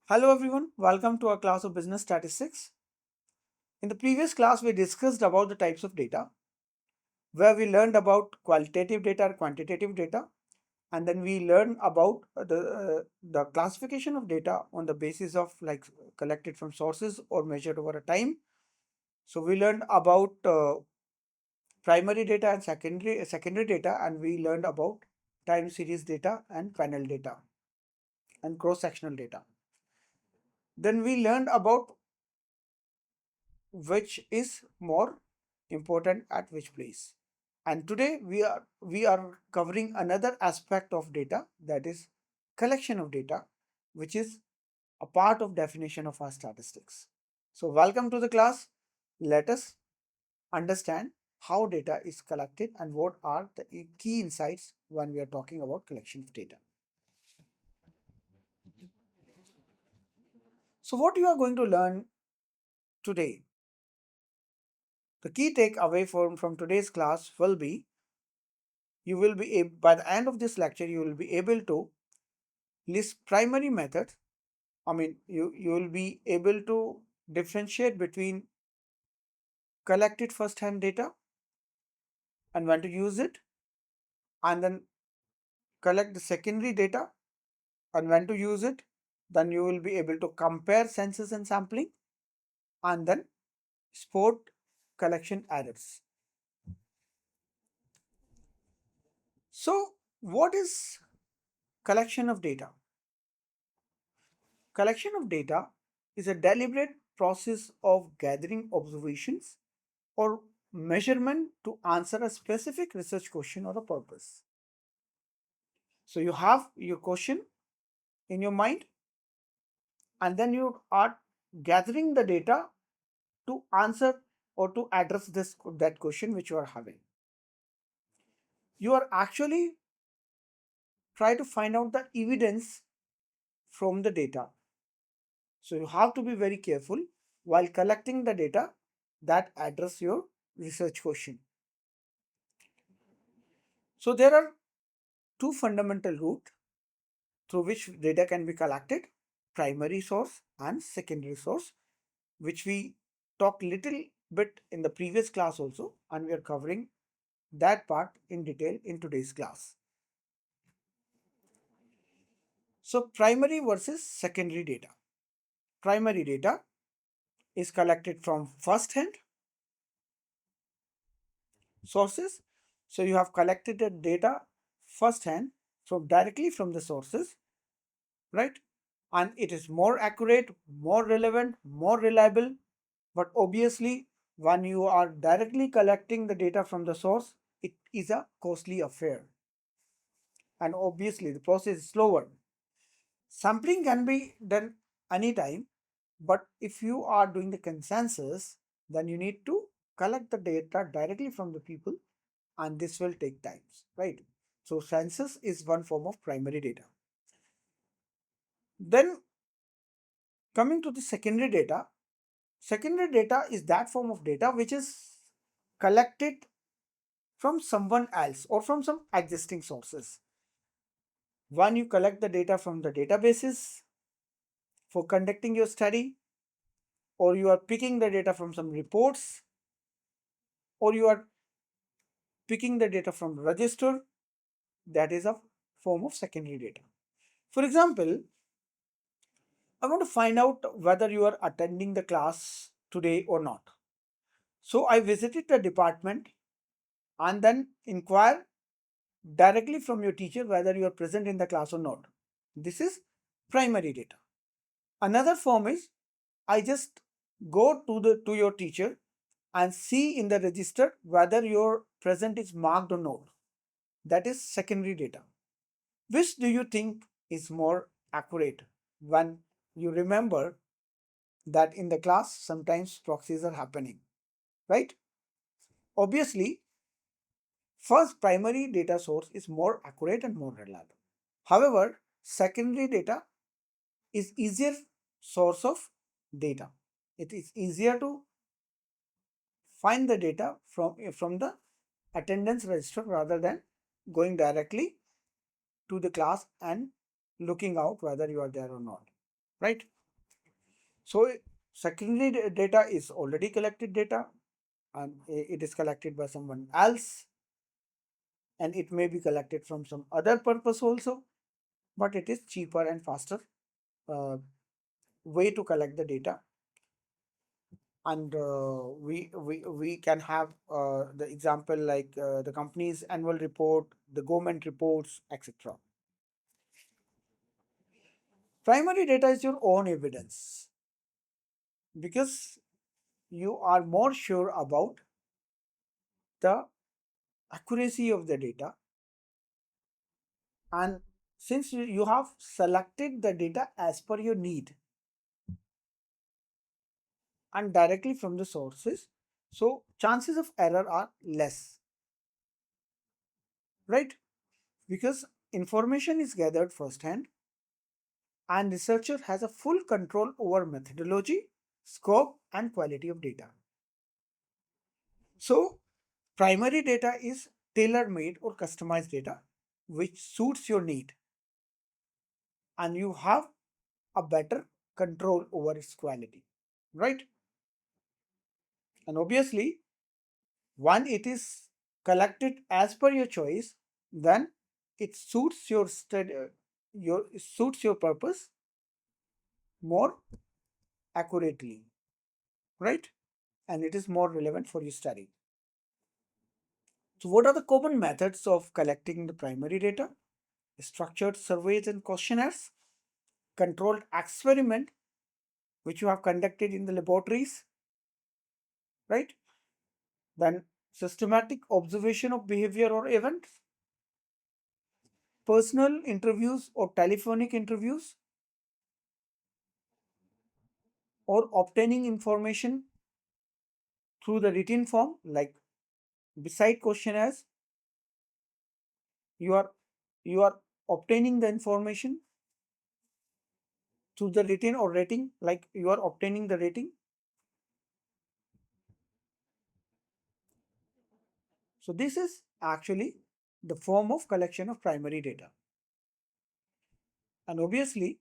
Hello everyone, welcome to our class of business statistics. In the previous class, we discussed about the types of data, where we learned about qualitative data or quantitative data, and then we learned about the classification of data on the basis of like collected from sources or measured over a time. So we learned about primary data and secondary data, and we learned about time series data and panel data and cross-sectional data. Then we learned about which is more important at which place. And today we are covering another aspect of data, that is collection of data, which is a part of definition of our statistics. So welcome to the class. Let us understand how data is collected and what are the key insights when we are talking about collection of data. So what you are going to learn today, the key takeaway from today's class will be you will be able, by the end of this lecture, you will be able to list primary methods. You will be able to differentiate between collected first-hand data and when to use it, and then collect the secondary data and when to use it. Then you will be able to compare census and sampling and then spot collection errors. So, what is collection of data? Collection of data is a deliberate process of gathering observations or measurement to answer a specific research question or a purpose. So you have your question in your mind and then you are gathering the data to answer or to address that question which you are having. You are actually try to find out the evidence from the data. So you have to be very careful while collecting the data that address your research question. So there are two fundamental routes through which data can be collected: primary source and secondary source, which we talked little bit in the previous class also, and we are covering that part in detail in today's class. So primary versus secondary data. Primary data is collected from first hand sources. So you have collected the data first hand from directly from the sources, right? And it is more accurate, more relevant, more reliable. But obviously, when you are directly collecting the data from the source, it is a costly affair. And obviously, the process is slower. Sampling can be done anytime, but if you are doing the consensus, then you need to collect the data directly from the people, and this will take time, right? So, census is one form of primary data. Then, coming to the secondary data is that form of data which is collected from someone else or from some existing sources. One, you collect the data from the databases for conducting your study, or you are picking the data from some reports, or you are picking the data from register. That is a form of secondary data. For example, I want to find out whether you are attending the class today or not. So I visited the department and then inquire directly from your teacher whether you are present in the class or not. This is primary data. Another form is I just go to your teacher and see in the register whether your present is marked or not. That is secondary data. Which do you think is more accurate when you remember that in the class sometimes proxies are happening, right? Obviously, first primary data source is more accurate and more reliable. However, secondary data is easier source of data. It is easier to find the data from the attendance register rather than going directly to the class and looking out whether you are there or not, right? So secondary data is already collected data, and it is collected by someone else, and it may be collected from some other purpose also, but it is cheaper and faster uh, way to collect the data. And we can have the example like the company's annual report, the government reports, etc. Primary data is your own evidence because you are more sure about the accuracy of the data, and since you have selected the data as per your need and directly from the sources, so chances of error are less, right? Because information is gathered firsthand and researcher has a full control over methodology, scope and quality of data. So primary data is tailor-made or customized data which suits your need, and you have a better control over its quality, right? And obviously, when it is collected as per your choice, then it suits your study, your it suits your purpose more accurately, right? And it is more relevant for your study. So, what are the common methods of collecting the primary data? Structured surveys and questionnaires, controlled experiment, which you have conducted in the laboratories, right? Then systematic observation of behavior or events, personal interviews or telephonic interviews, or obtaining information through the written form, like beside questionnaires, you are you are obtaining the information through the written or rating, like you are obtaining the rating. So this is actually the form of collection of primary data. And obviously,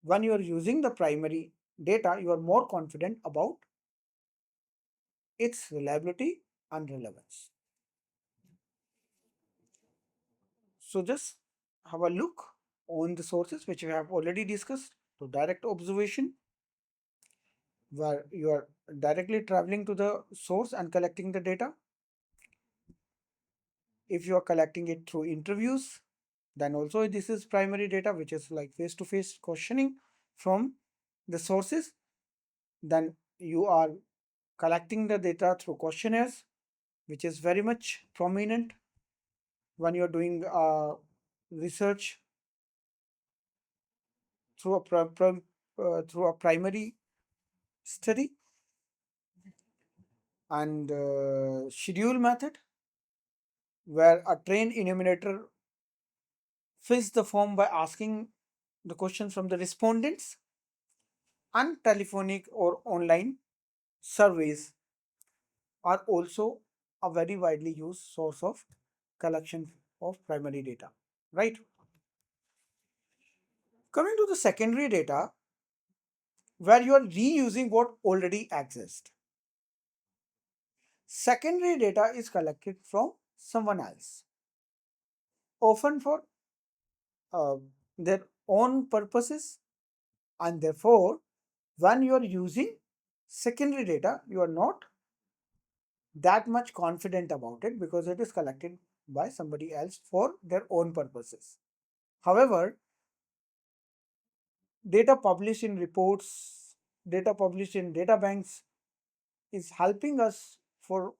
when you are using the primary data, you are more confident about its reliability and relevance. So just have a look on the sources which we have already discussed. So direct observation, where you are directly traveling to the source and collecting the data. If you are collecting it through interviews, then also this is primary data, which is like face-to-face questioning from the sources. Then you are collecting the data through questionnaires, which is very much prominent when you're doing research through through a primary study. And schedule method, where a trained enumerator fills the form by asking the questions from the respondents, and telephonic or online surveys are also a very widely used source of collection of primary data, right? Coming to the secondary data, where you are reusing what already exists. Secondary data is collected from someone else, often for uh, their own purposes, and therefore, when you are using secondary data, you are not that much confident about it because it is collected by somebody else for their own purposes. However, data published in reports, data published in data banks is helping us for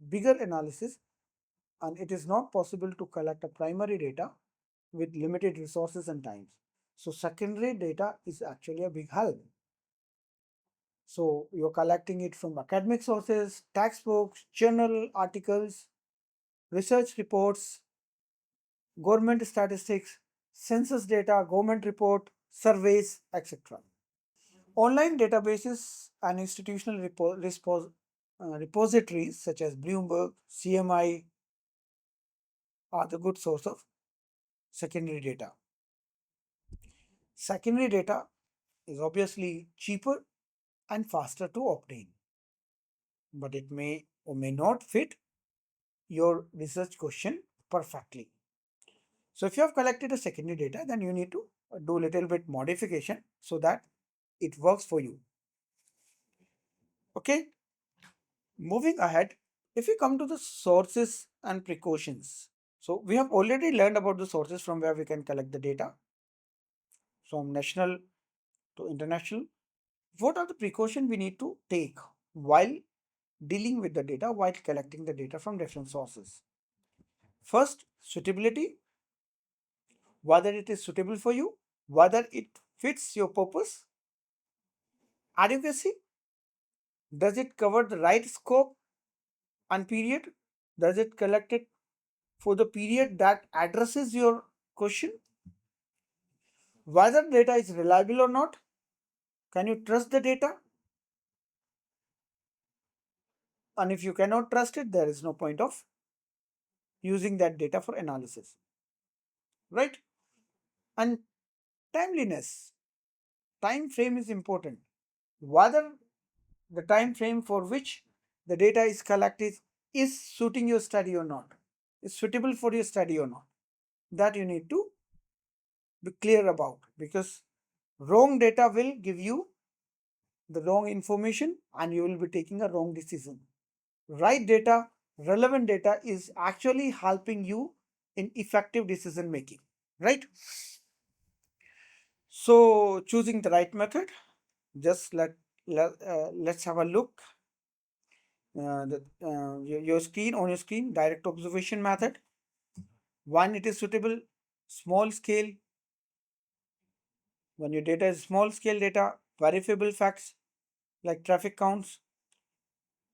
bigger analysis, and it is not possible to collect a primary data with limited resources and times. So secondary data is actually a big help. So you're collecting it from academic sources, textbooks, journal articles, research reports, government statistics, census data, government report, surveys, etc. Online databases and institutional repositories such as Bloomberg, CMI are the good source of secondary data. Secondary data is obviously cheaper and faster to obtain, but it may or may not fit your research question perfectly. So if you have collected a secondary data, then you need to do a little bit modification so that it works for you. Okay, moving ahead, if we come to the sources and precautions, so we have already learned about the sources from where we can collect the data from national to international. What are the precautions we need to take while dealing with the data, while collecting the data from different sources? First, suitability, whether it is suitable for you, whether it fits your purpose. Adequacy, does it cover the right scope and period? Does it collect it for the period that addresses your question? Whether data is reliable or not? Can you trust the data? And if you cannot trust it, there is no point of using that data for analysis, right? And timeliness, time frame is important. Whether the time frame for which the data is collected is suiting your study or not, is suitable for your study or not, that you need to be clear about, because wrong data will give you the wrong information and you will be taking a wrong decision. Right data, relevant data is actually helping you in effective decision making, right? So choosing the right method, just let's have a look. Your screen, on your screen, direct observation method. One, it is suitable. Small scale, when your data is small scale data, verifiable facts like traffic counts.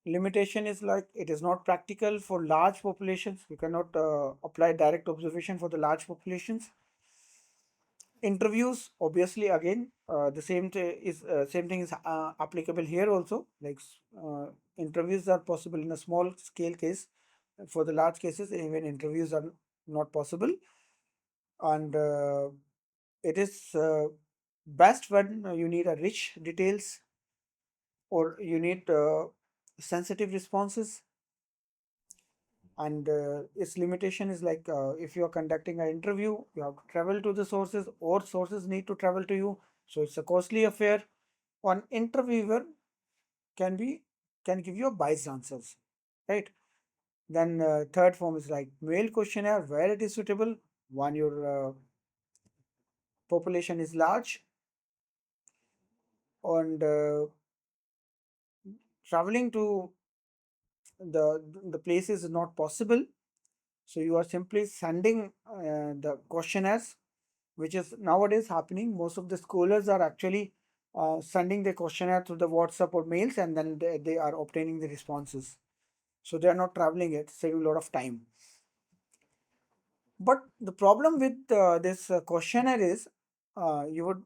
Limitation is like it is not practical for large populations. You cannot apply direct observation for the large populations. Interviews, obviously, again, the same thing is applicable here also. Like interviews are possible in a small scale case. For the large cases, even interviews are not possible, and it is best when you need a rich details or you need sensitive responses. And its limitation is like if you are conducting an interview, you have to travel to the sources or sources need to travel to you, so it's a costly affair. One interviewer can be can give you a biased answers, right? Then third form is like mail questionnaire, where it is suitable when your population is large and traveling to the places is not possible, so you are simply sending the questionnaires, which is nowadays happening. Most of the scholars are actually sending the questionnaire through the WhatsApp or mails, and then they are obtaining the responses. So they are not traveling it, saving a lot of time. But the problem with this questionnaire is you would,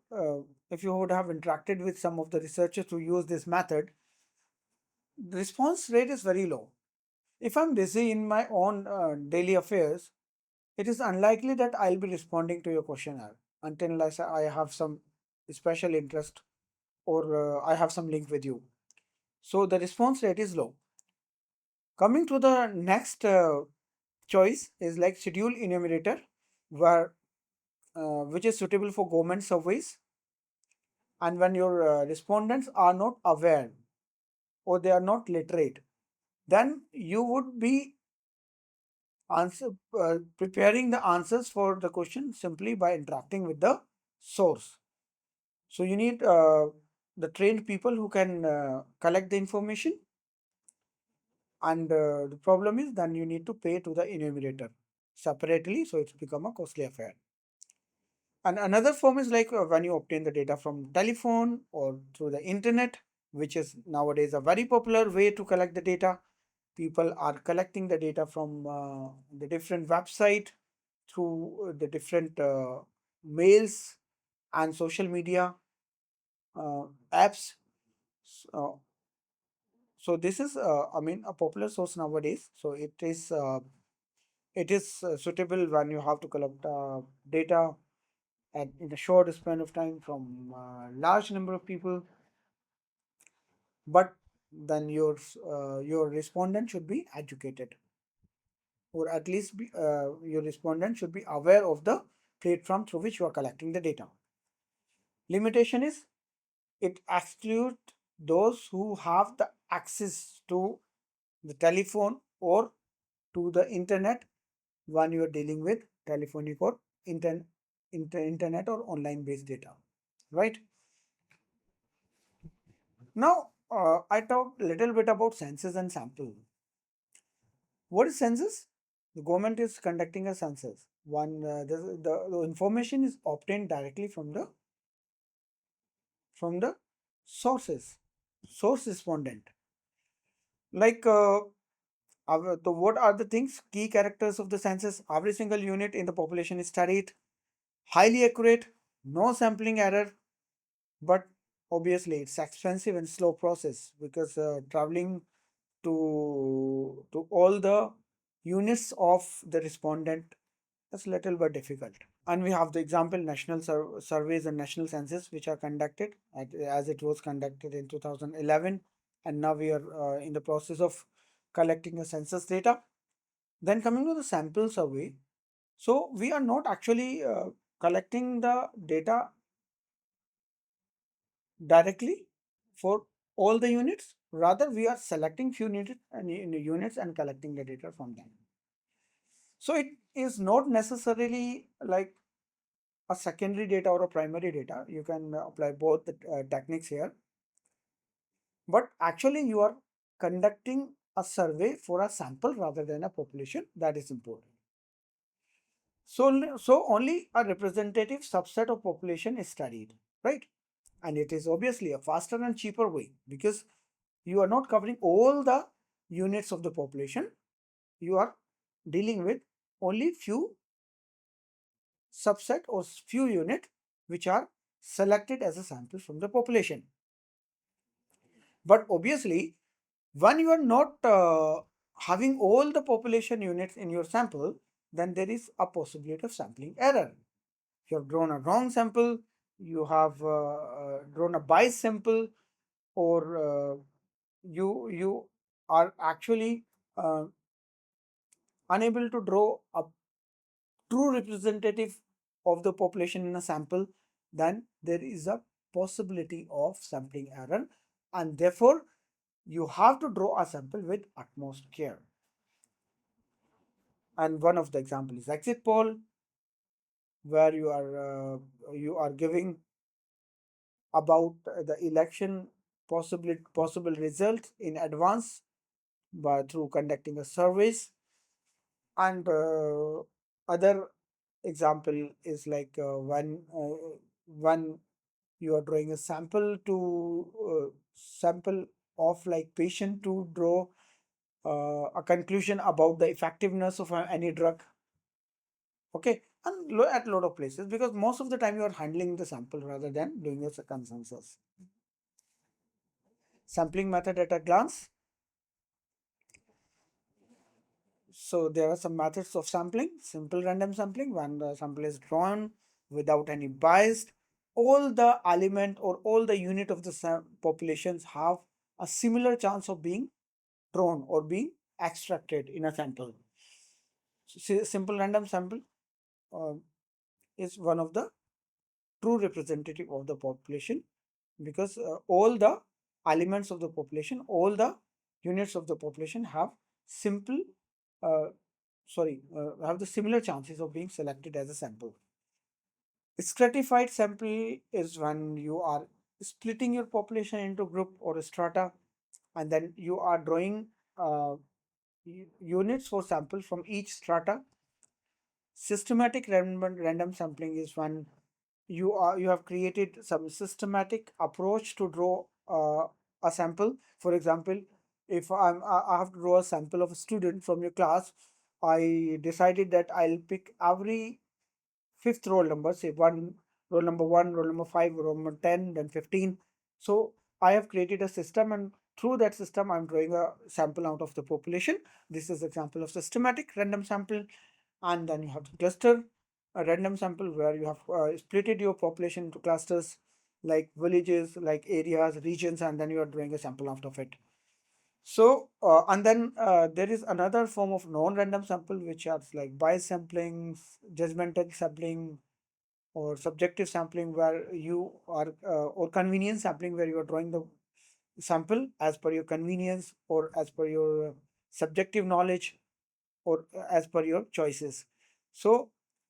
if you would have interacted with some of the researchers who use this method, the response rate is very low. If I'm busy in my own daily affairs, it is unlikely that I'll be responding to your questionnaire until unless I have some special interest or I have some link with you. So the response rate is low. Coming to the next choice is like schedule enumerator, where which is suitable for government surveys, and when your respondents are not aware or they are not literate, then you would be answer preparing the answers for the question simply by interacting with the source. So you need the trained people who can collect the information, and the problem is then you need to pay to the enumerator separately, so it's become a costly affair. And another form is like when you obtain the data from telephone or through the internet, which is nowadays a very popular way to collect the data. People are collecting the data from the different website through the different mails and social media apps. Uh, so this is, I mean, a popular source nowadays. So it is suitable when you have to collect data in a short span of time from a large number of people, but then your respondent should be educated, or at least your respondent should be aware of the platform through which you are collecting the data. Limitation is it excludes those who have the access to the telephone or to the internet when you are dealing with telephonic or internet or online based data, right? Now, I talked a little bit about census and sample. What is census? The government is conducting a census. The information is obtained directly from the sources, source respondent. Like what are the things? Key characters of the census. Every single unit in the population is studied. Highly accurate, no sampling error, but obviously it's expensive and slow process because traveling to all the units of the respondent is little bit difficult. And we have the example national surveys and national census which are conducted as it was conducted in 2011, and now we are in the process of collecting the census data. Then coming to the sample survey, so we are not actually collecting the data directly for all the units. Rather, we are selecting few units and collecting the data from them. So it is not necessarily like a secondary data or a primary data. You can apply both the techniques here. But actually, you are conducting a survey for a sample rather than a population. That is important. So only a representative subset of population is studied, right? And it is obviously a faster and cheaper way because you are not covering all the units of the population. You are dealing with only few subset or few unit which are selected as a sample from the population. But obviously, when you are not having all the population units in your sample, then there is a possibility of sampling error. You have drawn a wrong sample, you have drawn a biased sample, or you are actually uh, unable to draw a true representative of the population in a sample, then there is a possibility of sampling error, and therefore you have to draw a sample with utmost care. And one of the examples is exit poll, where you are giving about the election possible results in advance by through conducting a surveys. And other example is like when you are drawing a sample of like patient to draw a conclusion about the effectiveness of any drug. Okay, and at a lot of places, because most of the time you are handling the sample rather than doing a consensus. Sampling method at a glance. So there are some methods of sampling. Simple random sampling, when the sample is drawn without any bias. All the element or all the unit of the populations have a similar chance of being drawn or being extracted in a sample. So, simple random sample uh, is one of the true representative of the population, because all the elements of the population, all the units of the population have simple uh, have the similar chances of being selected as a sample. Stratified sample is when you are splitting your population into group or strata, and then you are drawing uh, units for sample from each strata. Systematic random sampling is when you have created some systematic approach to draw a sample. For example, if I have to draw a sample of a student from your class, I decided that I'll pick every fifth roll number, say one, roll number five, roll number 10, then 15. So I have created a system, and through that system, I'm drawing a sample out of the population. This is example of systematic random sample. And then you have the cluster a random sample where you have splitted your population into clusters like villages, like areas, regions, and then you are doing a sample out of it. So, and then there is another form of non-random sample, which are like bias sampling, judgmental sampling, or subjective sampling, where you are, or convenience sampling, where you are drawing the sample as per your convenience or as per your subjective knowledge or as per your choices. So,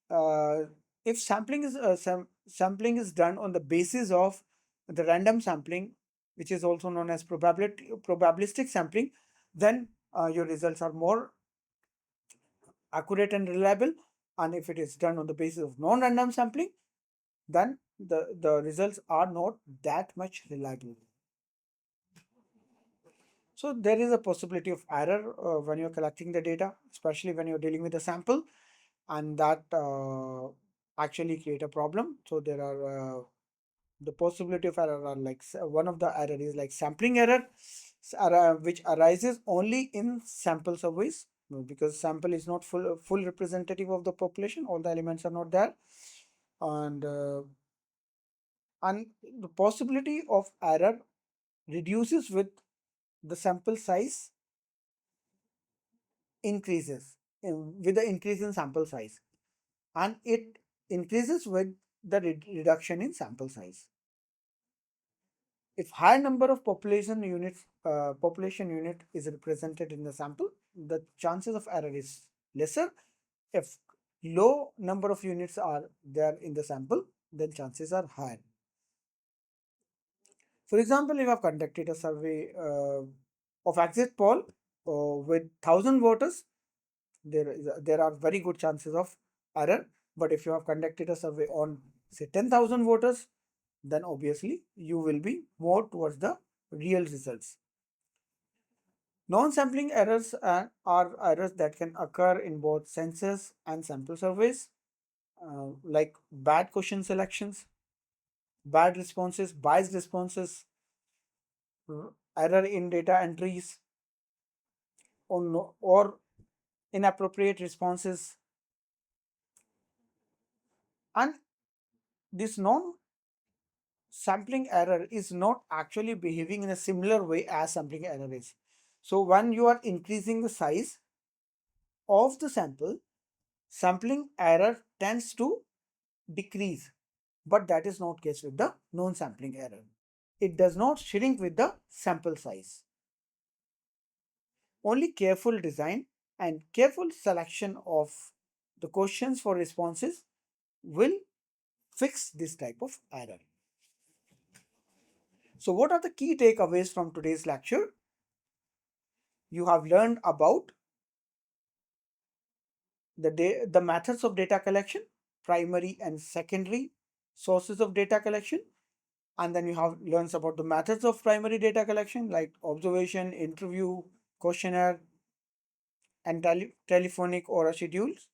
uh, if sampling is done on the basis of the random sampling, which is also known as probabilistic sampling, then your results are more accurate and reliable. And if it is done on the basis of non-random sampling, then the results are not that much reliable. So there is a possibility of error when you're collecting the data, especially when you're dealing with a sample, and that actually create a problem. So there are the possibility of error are like one of the error is like sampling error, which arises only in sample surveys because sample is not full representative of the population. All the elements are not there, and uh, and the possibility of error reduces with the sample size increases with the increase in sample size, and it increases with the reduction in sample size. If high number of population unit is represented in the sample, the chances of error is lesser. If low number of units are there in the sample, then chances are higher. For example, if you have conducted a survey of exit poll with 1,000 voters, there are very good chances of error. But if you have conducted a survey on say 10,000 voters, then obviously you will be more towards the real results. Non-sampling errors are errors that can occur in both census and sample surveys, like bad question selections, bad responses, biased responses, error in data entries, or, or inappropriate responses. And this non-sampling error is not actually behaving in a similar way as sampling error is. So when you are increasing the size of the sample, sampling error tends to decrease, but that is not case with the non-sampling error. It does not shrink with the sample size. Only careful design and careful selection of the questions for responses will fix this type of error. So what are the key takeaways from today's lecture? You have learned about the methods of data collection, primary and secondary sources of data collection, and then you have learned about the methods of primary data collection like observation, interview, questionnaire, and telephonic or schedules.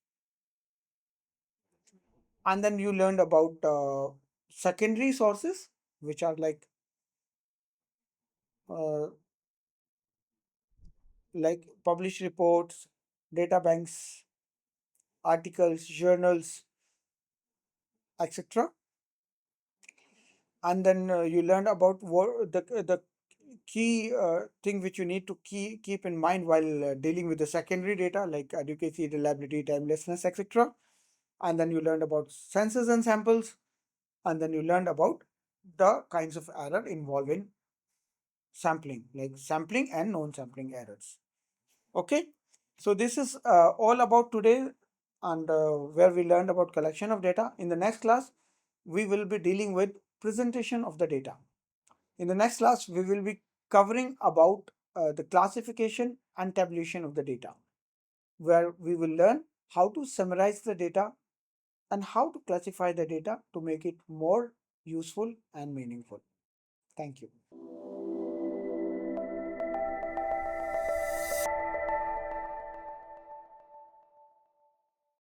And then you learned about secondary sources, which are uh, like published reports, data banks, articles, journals, etc. And then you learned about what the key thing which you need to keep in mind while dealing with the secondary data like adequacy, reliability, timelessness, etc. And then you learned about census and samples, and then you learned about the kinds of error involved in sampling, like sampling and non-sampling errors. Okay, so this is all about today, and where we learned about collection of data. In the next class, we will be dealing with presentation of the data. In the next class, we will be covering about the classification and tabulation of the data, where we will learn how to summarize the data and how to classify the data to make it more useful and meaningful. Thank you.